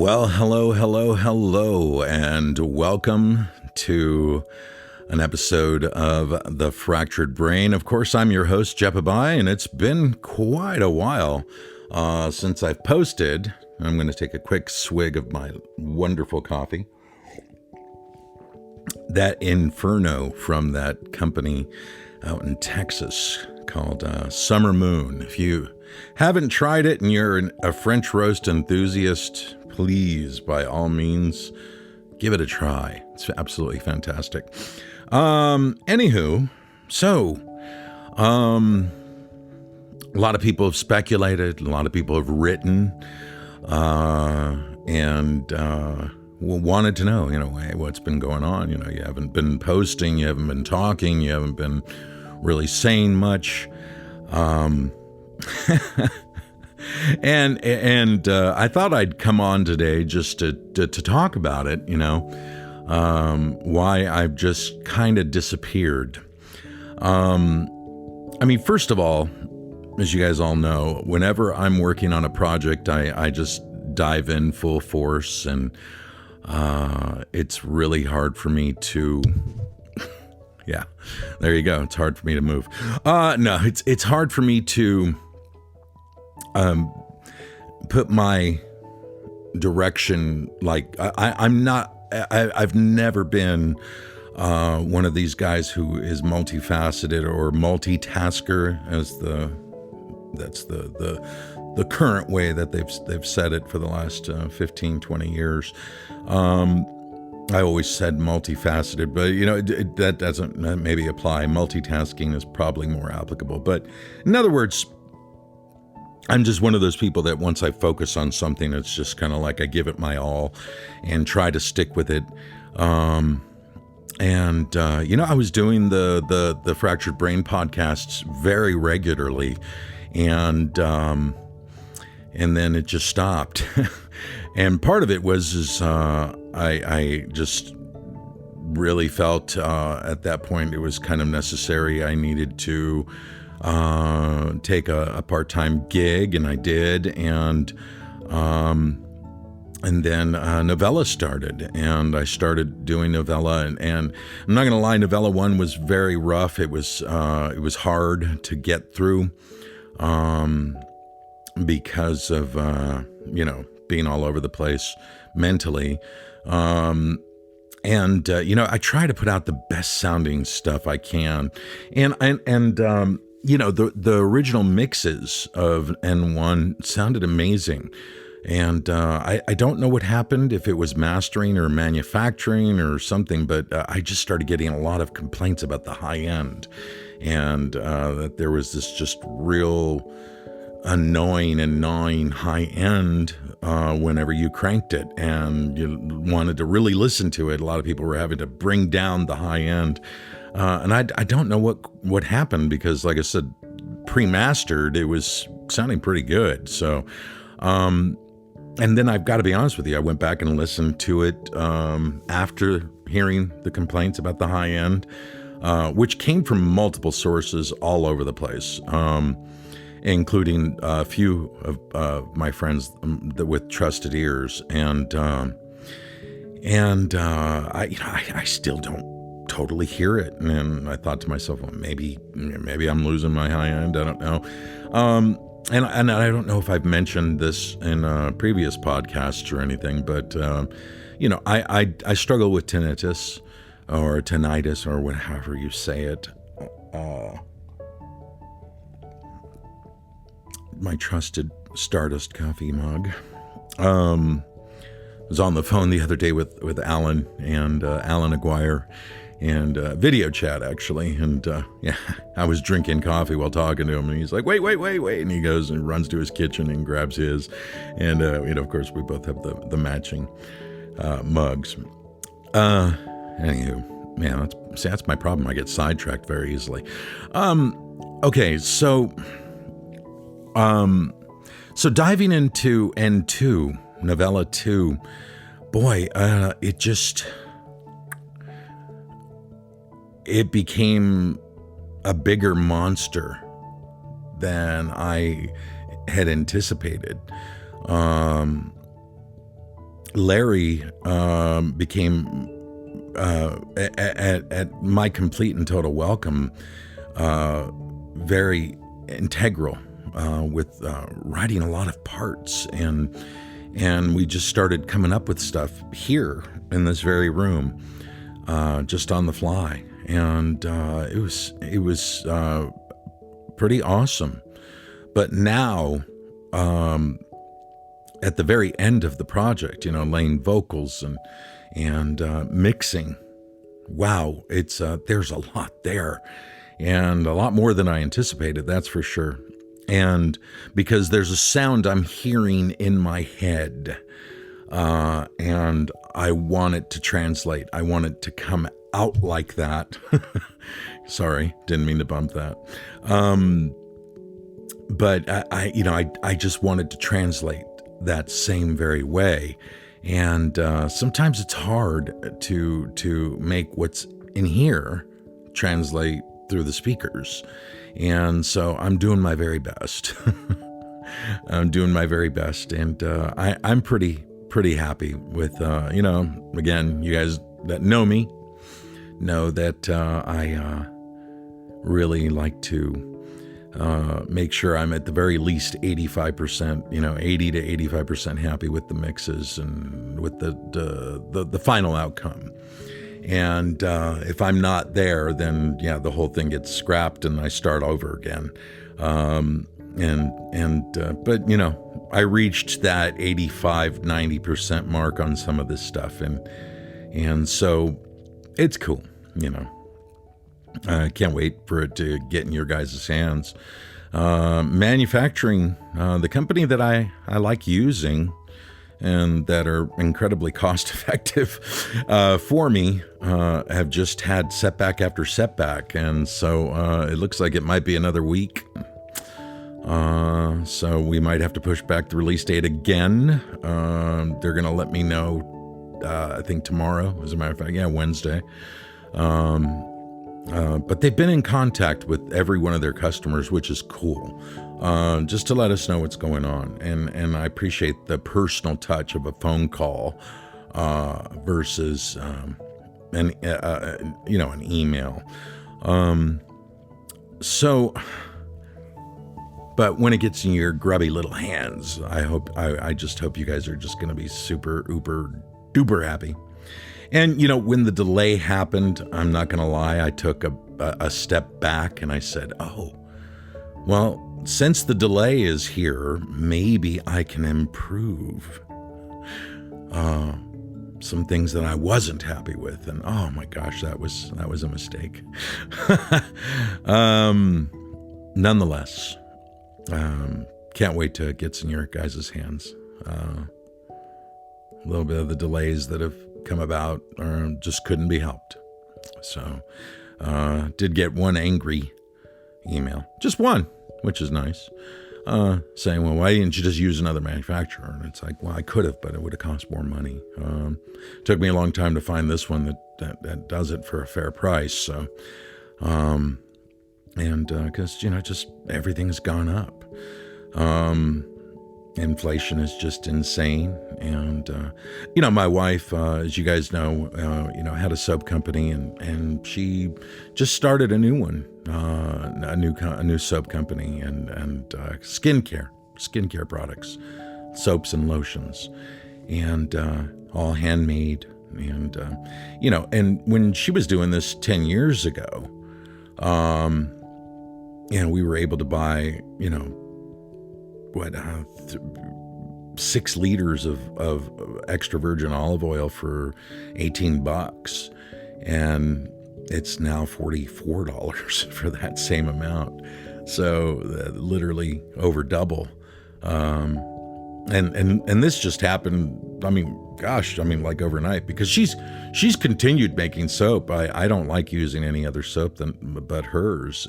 Well, hello, and welcome to an episode of The Fractured Brain. Of course, I'm your host, JPBII, and it's been quite a while since I've posted. I'm going to take a quick swig of my wonderful coffee. That Inferno from that company out in Texas called Summer Moon. If you haven't tried it and you're a French roast enthusiast, please, by all means, give it a try. It's absolutely fantastic. Anywho, so, a lot of people have speculated, a lot of people have written, and wanted to know, hey, what's been going on? You haven't been posting, you haven't been talking, you haven't been really saying much. And I thought I'd come on today just to talk about it, why I've just kind of disappeared. First of all, as you guys all know, whenever I'm working on a project, I just dive in full force, and it's really hard for me to... Yeah, there you go. It's hard for me to move. No, it's hard for me to put my direction, like I've never been one of these guys who is multifaceted or multitasker, as that's the current way that they've said it for the last 15, 20 years. I always said multifaceted, but that doesn't maybe apply. Multitasking is probably more applicable. But in other words, I'm just one of those people that once I focus on something, it's just kind of like I give it my all and try to stick with it. I was doing the Fractured Brain podcasts very regularly, and then it just stopped. And part of it was I just really felt at that point it was kind of necessary. I needed to take a part-time gig, and I did, and then novella started, and I started doing novella, and I'm not gonna lie, novella 1 was very rough. It was hard to get through because of being all over the place mentally. I try to put out the best sounding stuff I can. And the original mixes of N1 sounded amazing. And I don't know what happened, if it was mastering or manufacturing or something, but I just started getting a lot of complaints about the high end, and that there was this just real annoying and gnawing high end whenever you cranked it and you wanted to really listen to it. A lot of people were having to bring down the high end, and I don't know what happened, because like I said, pre-mastered, it was sounding pretty good. So and then I've got to be honest with you, I went back and listened to it after hearing the complaints about the high end, which came from multiple sources all over the place, including a few of my friends with trusted ears, and I still don't totally hear it. And I thought to myself, well, maybe I'm losing my high end. I don't know. And I don't know if I've mentioned this in previous podcasts or anything, but I struggle with tinnitus or tinnitus or whatever you say it. My trusted Stardust coffee mug. I was on the phone the other day with Alan and Alan Aguirre, and video chat actually, and I was drinking coffee while talking to him, and he's like, wait, and he goes and runs to his kitchen and grabs his, and of course we both have the matching mugs. Anywho, man, that's my problem. I get sidetracked very easily. Okay, so diving into N2, novella 2, boy, it became a bigger monster than I had anticipated. Larry became at my complete and total welcome, very integral with writing a lot of parts, and we just started coming up with stuff here in this very room, just on the fly, and it was pretty awesome. But now, at the very end of the project, laying vocals and mixing, wow, it's there's a lot there, and a lot more than I anticipated, that's for sure. And because there's a sound I'm hearing in my head, and I want it to translate. I want it to come out like that. Sorry, didn't mean to bump that. But I just wanted to translate that same very way. And sometimes it's hard to make what's in here translate through the speakers. And so I'm doing my very best. I'm doing my very best. And I'm pretty happy with, again, you guys that know me know that I really like to make sure I'm at the very least 85%, 80 to 85% happy with the mixes and with the final outcome. And if I'm not there, then the whole thing gets scrapped and I start over again. But I reached that 85, 90% mark on some of this stuff, and so it's cool. I can't wait for it to get in your guys' hands. Manufacturing, the company that I like using and that are incredibly cost effective for me, have just had setback after setback. And so it looks like it might be another week. So we might have to push back the release date again. They're going to let me know, I think tomorrow, as a matter of fact, Wednesday. But they've been in contact with every one of their customers, which is cool, just to let us know what's going on. And I appreciate the personal touch of a phone call versus an email. But when it gets in your grubby little hands, I just hope you guys are just going to be super, uber, duper happy. And, when the delay happened, I'm not going to lie, I took a step back and I said, oh, well, since the delay is here, maybe I can improve some things that I wasn't happy with. And oh my gosh, that was a mistake. Nonetheless, can't wait to get in your guys' hands. A little bit of the delays that have come about just couldn't be helped. So did get one angry email, just one, which is nice, saying, well, why didn't you just use another manufacturer? And it's like, well, I could have, but it would have cost more money. Took me a long time to find this one that does it for a fair price. So because just everything's gone up. Inflation is just insane. And, my wife, as you guys know, had a soap company and she just started a new one, a new soap company and skincare products, soaps and lotions, and all handmade. And, and when she was doing this 10 years ago, we were able to buy, 6 liters of extra virgin olive oil for $18, and it's now $44 for that same amount. So literally over double. And this just happened. Like overnight, because she's continued making soap. I don't like using any other soap but hers,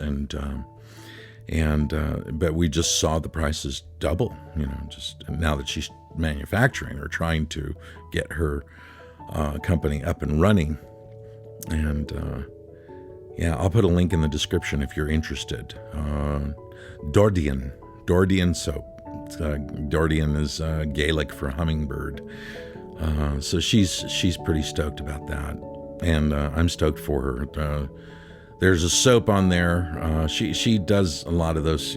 but we just saw the prices double, just now that she's manufacturing or trying to get her company up and running. And I'll put a link in the description if you're interested. Dordian soap. Dordian is Gaelic for hummingbird. So she's pretty stoked about that, and I'm stoked for her. There's a soap on there. She does a lot of those,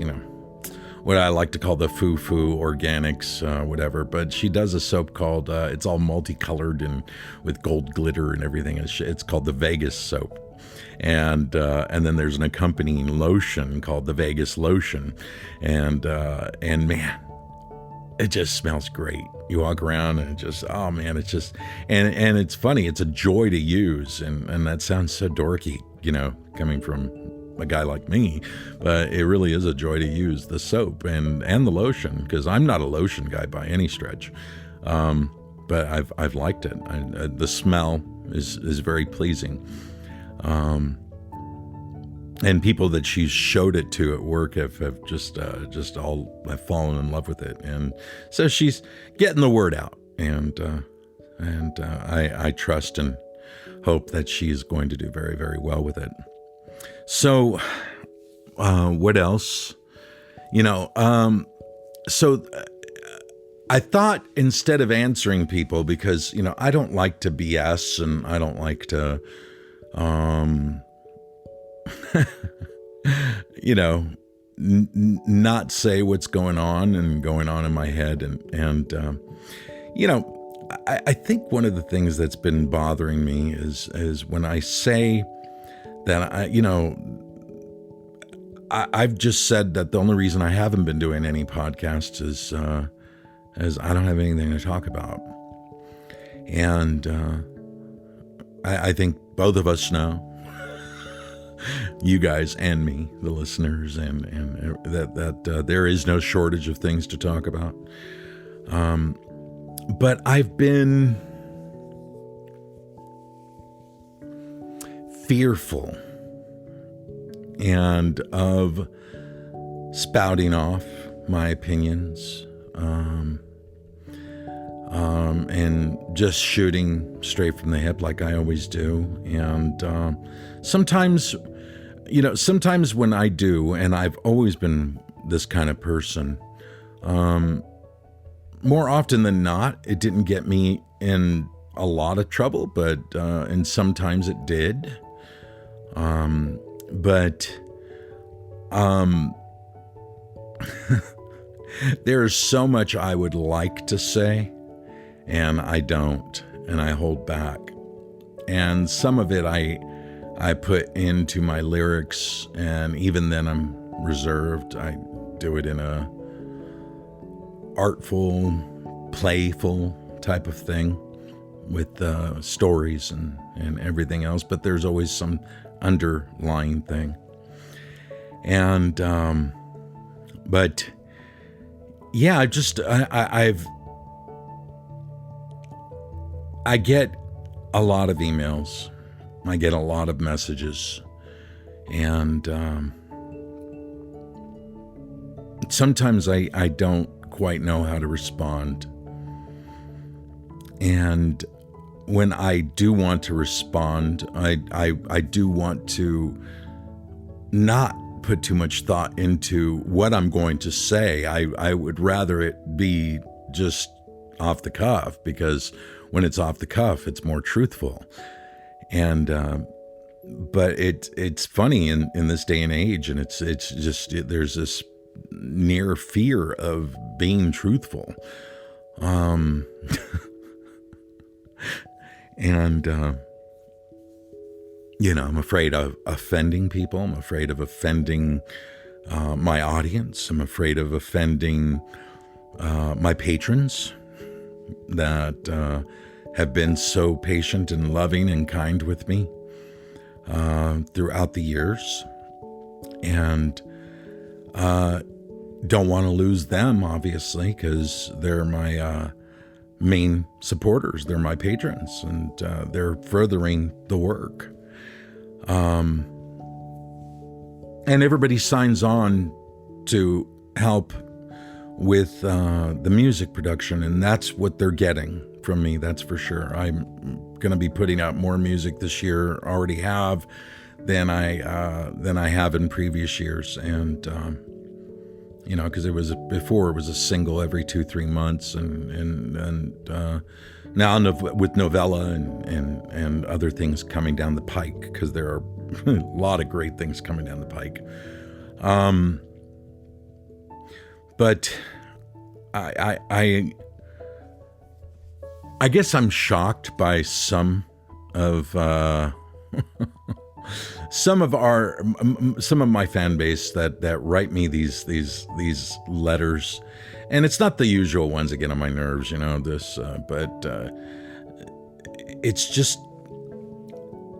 what I like to call the foo-foo organics, whatever. But she does a soap called, it's all multicolored and with gold glitter and everything. It's called the Vegas soap. And then there's an accompanying lotion called the Vegas lotion. And man, it just smells great. You walk around and oh man, it's just, and it's funny. It's a joy to use. And that sounds so dorky, coming from a guy like me, but it really is a joy to use the soap and the lotion, because I'm not a lotion guy by any stretch. But I've liked it. The smell is very pleasing. And people that she's showed it to at work have just all have fallen in love with it, and so she's getting the word out, and I trust and hope that she's going to do very, very well with it. So, what else? So I thought, instead of answering people, because I don't like to BS, and I don't like to not say what's going on in my head. And I think one of the things that's been bothering me is when I say that I've just said that the only reason I haven't been doing any podcasts is I don't have anything to talk about. And I think both of us know, you guys and me, the listeners, and that there is no shortage of things to talk about. But I've been fearful and of spouting off my opinions, and just shooting straight from the hip like I always do. And sometimes when I do, and I've always been this kind of person, more often than not, it didn't get me in a lot of trouble, and sometimes it did. There is so much I would like to say, and I don't, and I hold back. And some of it I put into my lyrics, and even then I'm reserved. I do it in a artful, playful type of thing with stories and everything else, but there's always some underlying thing. And but yeah, I get a lot of emails, I get a lot of messages, and sometimes I don't quite know how to respond. And when I do want to respond, I do want to not put too much thought into what I'm going to say. I would rather it be just off the cuff, because when it's off the cuff, it's more truthful. And but it's funny in this day and age, and it's just there's this near fear of being truthful. And I'm afraid of offending people. I'm afraid of offending my audience. I'm afraid of offending my patrons that have been so patient and loving and kind with me throughout the years, and don't want to lose them, obviously, because they're my main supporters. They're my patrons, and they're furthering the work. And everybody signs on to help with the music production, and that's what they're getting from me, that's for sure. I'm going to be putting out more music this year, already have, than I have in previous years. And because before it was a single every 2-3 months, and Now with novella and other things coming down the pike, because there are a lot of great things coming down the pike. But I guess I'm shocked by some of some of my fan base that write me these letters, and it's not the usual ones that get on my nerves, but it's just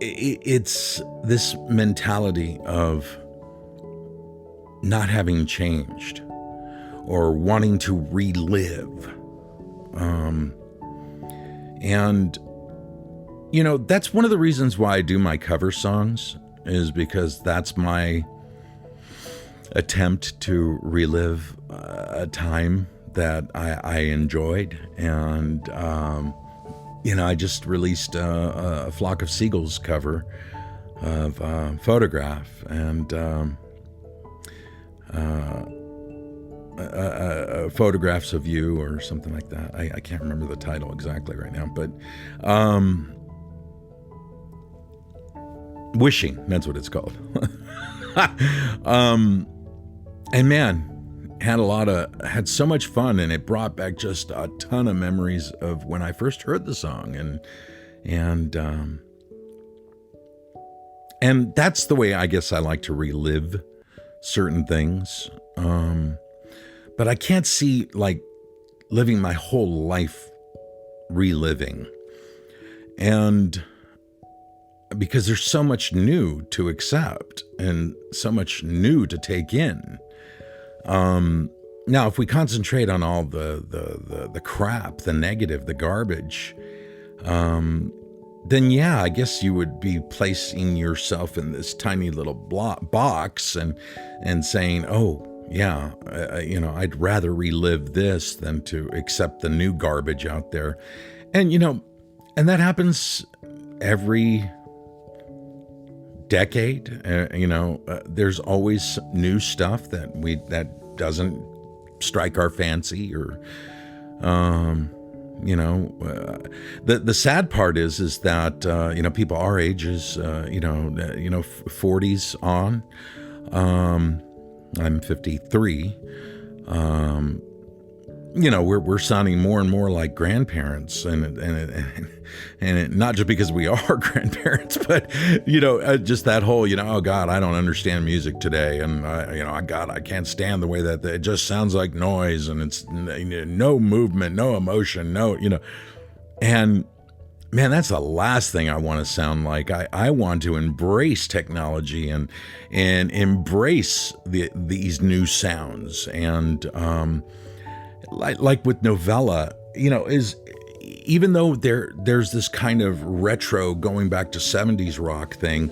it's this mentality of not having changed or wanting to relive, and that's one of the reasons why I do my cover songs, is because that's my attempt to relive a time that I enjoyed. And, I just released a Flock of Seagulls cover of Photograph, and Photographs of You or something like that. I can't remember the title exactly right now, but Wishing, that's what it's called. And man, had so much fun, and it brought back just a ton of memories of when I first heard the song, and that's the way I guess I like to relive certain things. But I can't see like living my whole life reliving, and because there's so much new to accept and so much new to take in. Now, if we concentrate on all the crap, the negative, the garbage, then yeah, I guess you would be placing yourself in this tiny little box and saying, oh yeah, I'd rather relive this than to accept the new garbage out there. And and that happens every decade. There's always new stuff that doesn't strike our fancy, or the sad part is that people our ages, 40s on, I'm 53, we're sounding more and more like grandparents, and not just because we are grandparents, but just that whole oh God, I don't understand music today, and I can't stand the way that it just sounds like noise, and it's no movement, no emotion, and man, that's the last thing I want to sound like. I want to embrace technology and embrace these new sounds, and like with novella, is even though there's this kind of retro going back to 70s rock thing,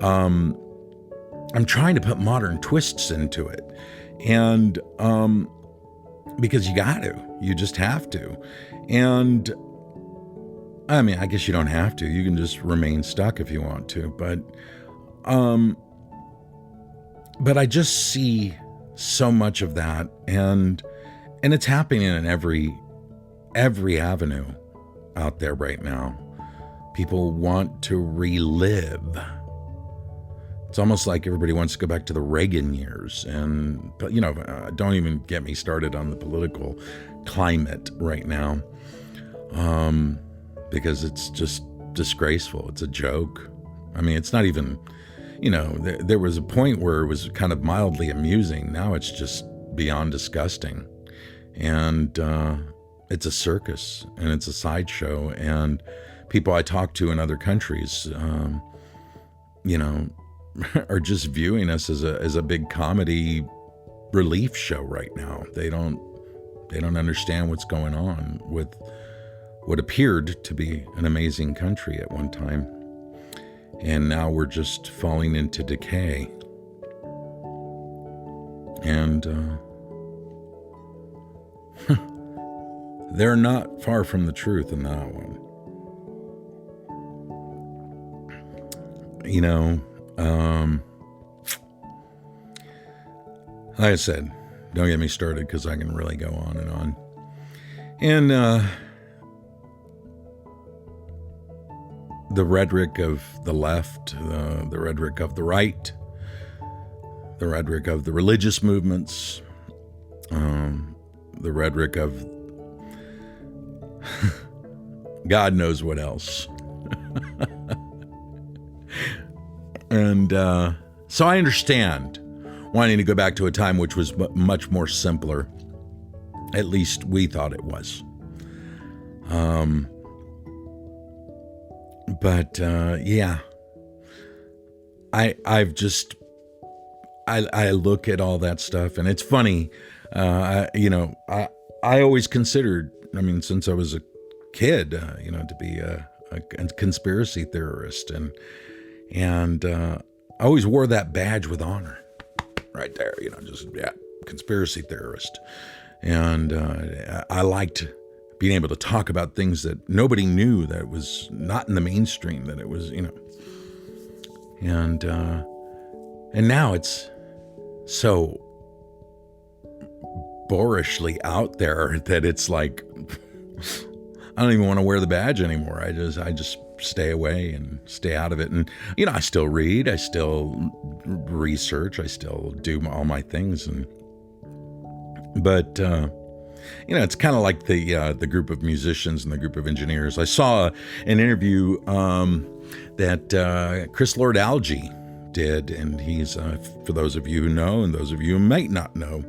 I'm trying to put modern twists into it, and because you just have to. And I mean, I guess you don't have to. You can just remain stuck if you want to, but I just see so much of that, and it's happening in every avenue out there right now. People want to relive. It's almost like everybody wants to go back to the Reagan years, and don't even get me started on the political climate right now, because it's just disgraceful. It's a joke. I mean, it's not even, there was a point where it was kind of mildly amusing. Now it's just beyond disgusting. And it's a circus, and it's a sideshow, and people I talk to in other countries, are just viewing us as a big comedy relief show right now. They don't understand what's going on with what appeared to be an amazing country at one time, and now we're just falling into decay. And they're not far from the truth in that one. Like I said, don't get me started, because I can really go on and on. And the rhetoric of the left, the rhetoric of the right, the rhetoric of the religious movements, the rhetoric of God knows what else. And so I understand wanting to go back to a time which was much more simpler. At least we thought it was. But yeah, I've just, I look at all that stuff, and it's funny. I always considered, I mean, since I was a kid, to be a conspiracy theorist, and I always wore that badge with honor, right there. Conspiracy theorist, and I liked being able to talk about things that nobody knew, that was not in the mainstream, that it was, and now it's so boorishly out there that it's like, I don't even want to wear the badge anymore. I just stay away and stay out of it. And, I still read, I still research, I still do all my things. But it's kind of like the group of musicians and the group of engineers. I saw an interview that Chris Lord-Alge did, and he's, for those of you who know and those of you who might not know,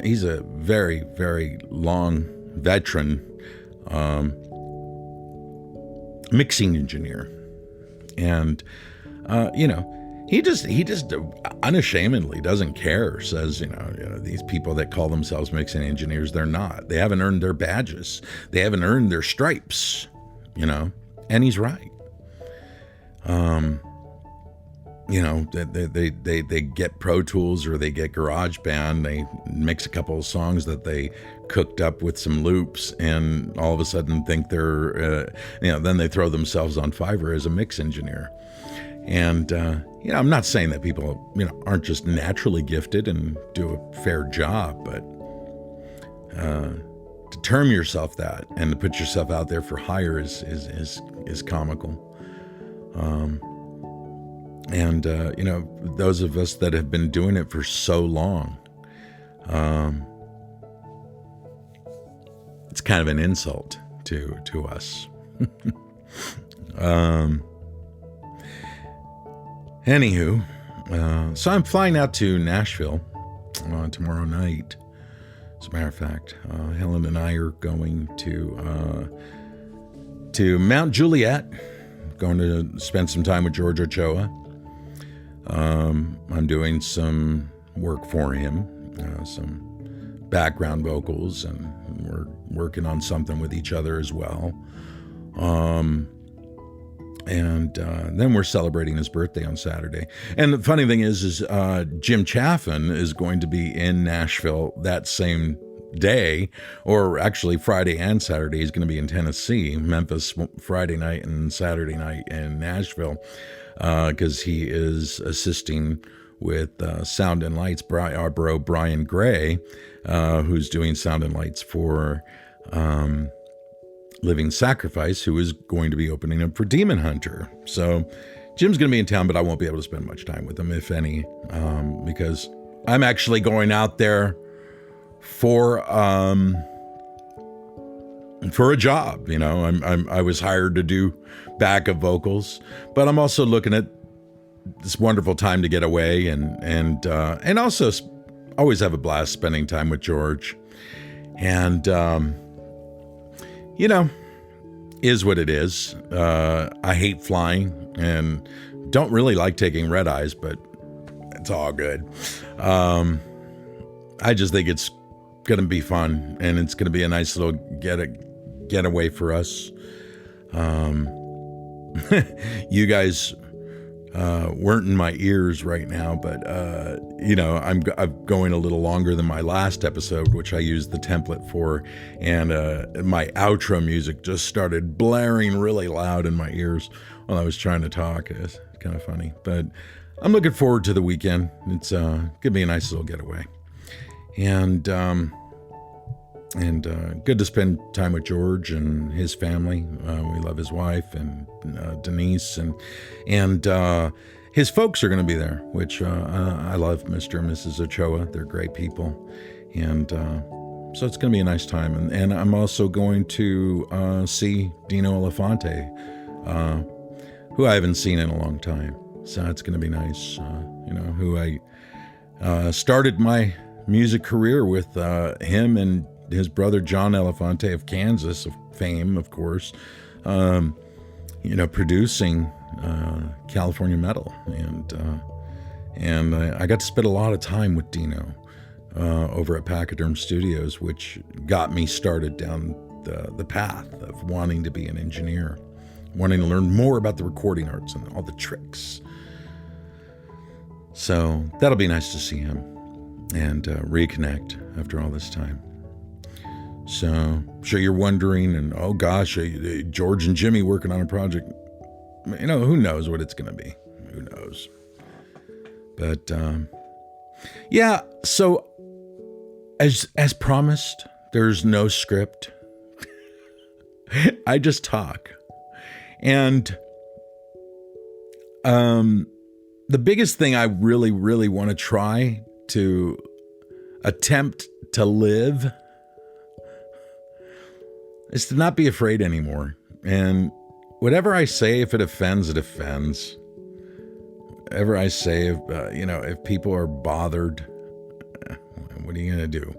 he's a very, very long veteran mixing engineer. And, he just unashamedly doesn't care, says, these people that call themselves mixing engineers, they're not. They haven't earned their badges. They haven't earned their stripes, and he's right. They get Pro Tools or they get GarageBand, they mix a couple of songs that they cooked up with some loops, and all of a sudden think they're, then they throw themselves on Fiverr as a mix engineer. And, I'm not saying that people, aren't just naturally gifted and do a fair job, but to term yourself that and to put yourself out there for hire is comical. And those of us that have been doing it for so long, it's kind of an insult to us. Anywho, so I'm flying out to Nashville tomorrow night. As a matter of fact, Helen and I are going to Mount Juliet, going to spend some time with George Ochoa. I'm doing some work for him, some background vocals, and we're working on something with each other as well. And then we're celebrating his birthday on Saturday. And the funny thing is Jim Chaffin is going to be in Nashville that same day, or actually Friday and Saturday. He's going to be in Tennessee, Memphis Friday night and Saturday night in Nashville, because he is assisting with Sound and Lights, our bro Brian Gray, who's doing Sound and Lights for Living Sacrifice, who is going to be opening up for Demon Hunter. So Jim's going to be in town, but I won't be able to spend much time with him, if any, because I'm actually going out there for a job. I was hired to do backup vocals, but I'm also looking at this wonderful time to get away and also always have a blast spending time with George. And is what it is. I hate flying and don't really like taking red eyes, but it's all good. I just think it's going to be fun, and it's going to be a nice little getaway for us. You guys weren't in my ears right now, but I'm going a little longer than my last episode, which I used the template for, and my outro music just started blaring really loud in my ears while I was trying to talk. It's kind of funny, but I'm looking forward to the weekend. It's gonna be a nice little getaway, and And good to spend time with George and his family. We love his wife and Denise, and his folks are going to be there, which I love. Mr. and Mrs. Ochoa, they're great people, and so it's going to be a nice time. And I'm also going to see Dino Elefante, who I haven't seen in a long time. So it's going to be nice. Who I started my music career with, him and his brother John Elefante of Kansas, of fame, of course, producing California metal, and I got to spend a lot of time with Dino over at Pachyderm Studios, which got me started down the path of wanting to be an engineer, wanting to learn more about the recording arts and all the tricks. So that'll be nice to see him and reconnect after all this time. So I'm sure you're wondering, and oh gosh, George and Jimmy working on a project. Who knows what it's going to be? Who knows? But yeah, so as promised, there's no script. I just talk. And the biggest thing I really, really want to try to attempt to live is to not be afraid anymore. And whatever I say, if it offends, it offends. Whatever I say, if people are bothered, what are you going to do?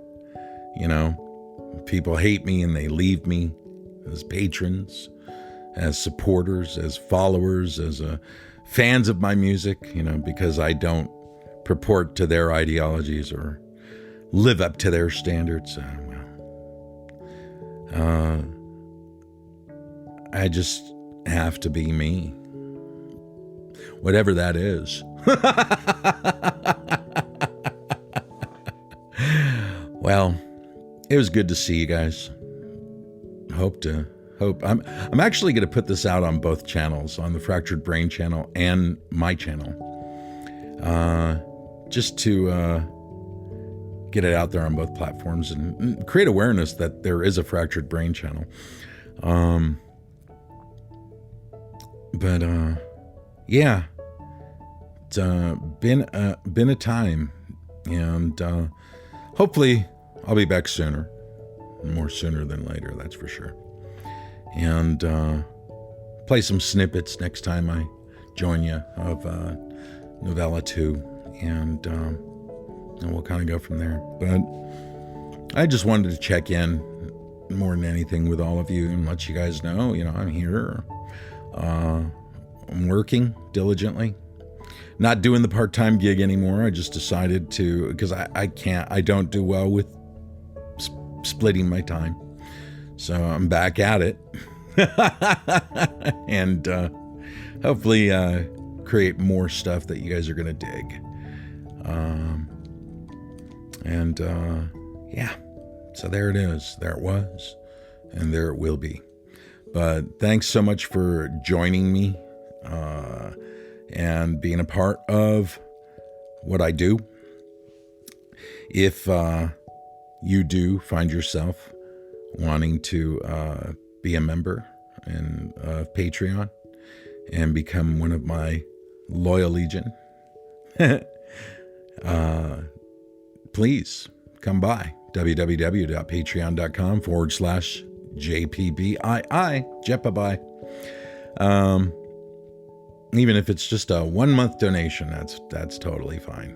If people hate me and they leave me as patrons, as supporters, as followers, as fans of my music, because I don't purport to their ideologies or live up to their standards. I just have to be me, whatever that is. Well, it was good to see you guys. Hope I'm actually going to put this out on both channels, on the Fractured Brain channel and my channel, just to get it out there on both platforms and create awareness that there is a Fractured Brain channel. But yeah, it's been a time, and hopefully I'll be back sooner, more sooner than later, that's for sure. And play some snippets next time I join you of Novella 2, and we'll kind of go from there. But I just wanted to check in more than anything with all of you and let you guys know, I'm here. I'm working diligently, not doing the part-time gig anymore. I just decided to, because I don't do well with splitting my time. So I'm back at it and hopefully create more stuff that you guys are going to dig. Yeah, so there it is. There it was, and there it will be. But thanks so much for joining me and being a part of what I do. If you do find yourself wanting to be a member of Patreon and become one of my loyal legion, please come by www.patreon.com/JPBII, JPBII. Even if it's just a 1-month donation, that's totally fine.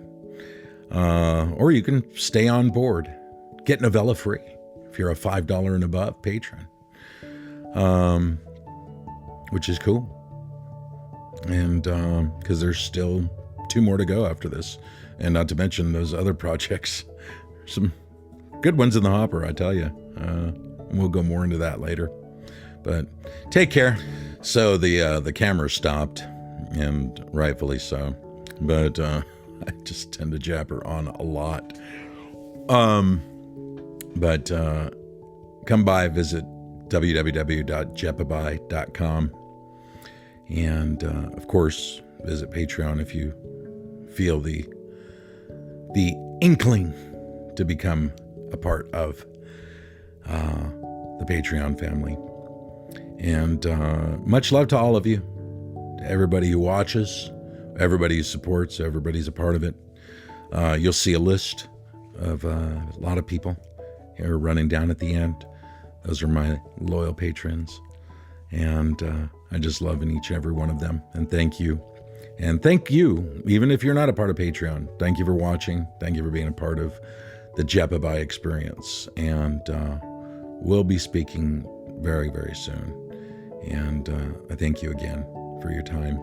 Or you can stay on board, get Novella free if you're a $5 and above patron, which is cool. And because there's still 2 more to go after this, and not to mention those other projects, some good ones in the hopper, I tell you. We'll go more into that later. But take care. So the camera stopped, and rightfully so. But I just tend to jabber on a lot. But come by, visit www.jpibi.com, and of course visit Patreon if you feel the inkling to become a part of the Patreon family. And much love to all of you, to everybody who watches, everybody who supports, everybody's a part of it. You'll see a list of a lot of people here running down at the end. Those are my loyal patrons. And I just love each and every one of them. And thank you. And thank you, even if you're not a part of Patreon. Thank you for watching. Thank you for being a part of the JPBII experience. And we'll be speaking very, very soon. And I thank you again for your time.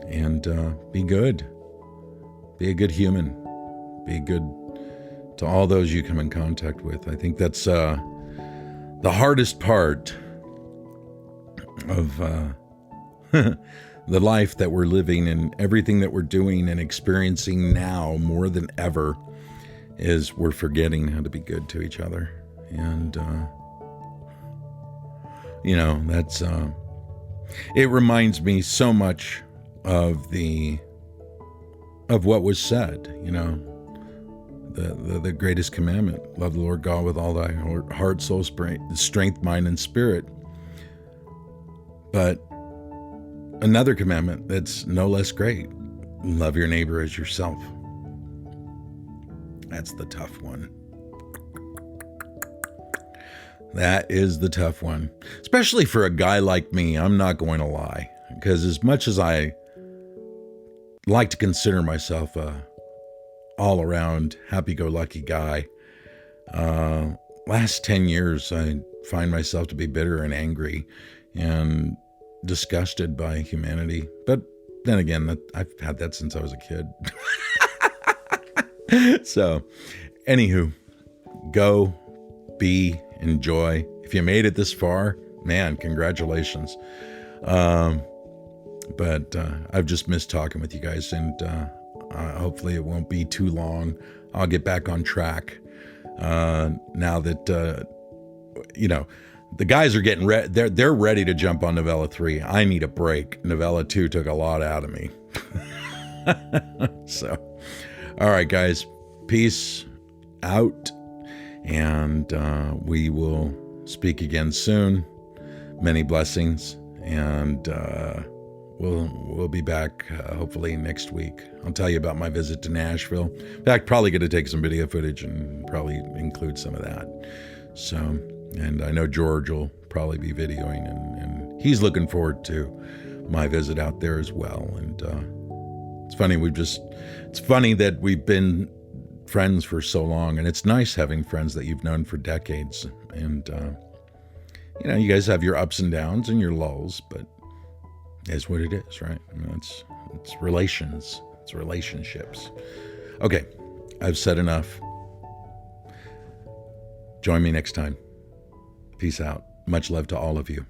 And be good. Be a good human. Be good to all those you come in contact with. I think that's the hardest part of the life that we're living, and everything that we're doing and experiencing now more than ever is we're forgetting how to be good to each other. And that's it reminds me so much of what was said, the greatest commandment: love the Lord God with all thy heart, soul, strength, mind, and spirit. But another commandment that's no less great: love your neighbor as yourself. That's the tough one. That is the tough one, especially for a guy like me. I'm not going to lie, because as much as I like to consider myself a all-around happy-go-lucky guy, last 10 years I find myself to be bitter and angry and disgusted by humanity. But then again, I've had that since I was a kid. So, anywho, go, be, enjoy. If you made it this far, man, congratulations. But I've just missed talking with you guys, and hopefully it won't be too long. I'll get back on track now that the guys are getting ready. They're ready to jump on novella 3. I need a break. Novella 2 took a lot out of me. So, all right, guys, peace out, and we will speak again soon. Many blessings, and we'll be back hopefully next week. I'll tell you about my visit to Nashville. In fact, probably going to take some video footage and probably include some of that. So, and I know George will probably be videoing, and he's looking forward to my visit out there as well. And it's funny that we've been friends for so long, and it's nice having friends that you've known for decades. And you guys have your ups and downs and your lulls, but it's what it is, right? I mean, it's relations, it's relationships. Okay, I've said enough. Join me next time. Peace out. Much love to all of you.